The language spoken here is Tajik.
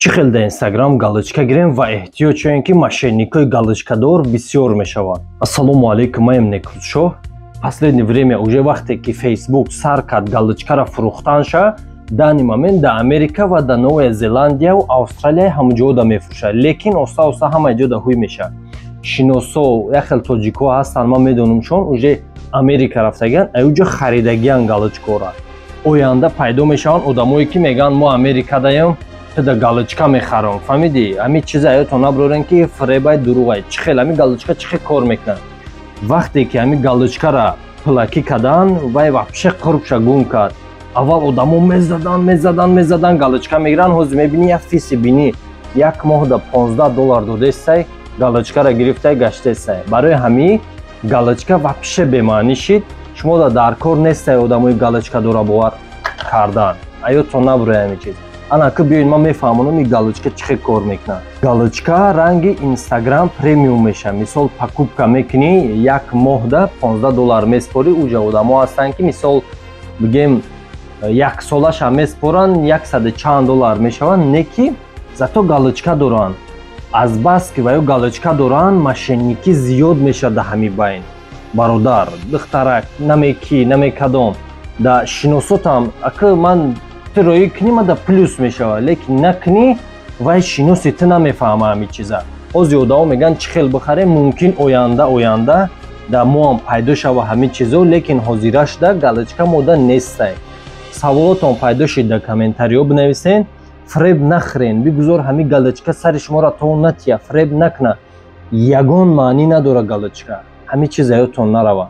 чӣ хел дар инстаграм галочка гирем ва эҳтиёт шавем ки мошенникои галочкадор бисёр мешаванд. Ассалому алайкум, маям Некрутшоҳ. Последнее время уже вақте ки Facebook сар кард галочкара фурӯхтанша, дани момент да Америка ва да Новая Зеландия ва Австралия ҳамаҷоҳо да мефурӯшад, лекин оста-оста ҳама ҷо да ҳуй меша. Шиносо як хел тоҷикҳо ҳастанд, ман медонамшон уже Америка рафтаган, аюҷа харидагиян галочкора. Оянда пайдо мешаванд одамое ки мегӯянд мо Америкадаем, да галочка мехарам. Фаҳмидӣ? Ҳамин чиза аётон набурорен ки фребай дурӯғай. Чӣ хел ҳамин галочка чӣ хел кор мекунад? Вақте ки ҳамин галочкара плаки кадан, вай вообще қурбша гум кард. Аввал одамо мезадан галочка мегиранд, ҳозир мебини як фиси бини як моҳ да $15 додесай, галочкара гирифтай гаштесай. Барои ҳамин галочка вообще бемаънӣ шид. Шумо да дар кор нестай одамои галочкадора бовар кардан. Аётон набурай ҳамин чиз. Анака биёед ман мефаҳмонам ин галочка чӣ хел кор мекунад. Галочка ранги Instagram премиум меша. Мисол покупка мекунӣ, як моҳ да $15 меспорӣ. Уже одамо ҳастанд ки мисол бигем як солаша меспоранд, 100 чанд доллар мешаванд, не ки зато галочка доранд. Аз бас ки ваё галочка доранд, мошенникӣ зиёд мешавад дар ҳамин байн. Бародар, духтарак, намеки, намекадом. Да шиносотам, ака ман тирои кунӣ, ман да плюс мешава, лекин накунӣ, вай шиноси ту намефаҳма ҳамин чиза. Ҳозир одамо мегӯянд чӣ хел бихарем, мумкин оянда да мо ҳам пайдо шава ҳамин чизо, лекин ҳозираш да галочка мода нестай. Саволотон пайдо шид дар комментариҳо бинависен. Фреб нахӯрен, бигузор ҳамин галочка сари шуморо то натия, фреб накуна. Ягон маънӣ надорад галочка. ҳамин чиз аётон нарава.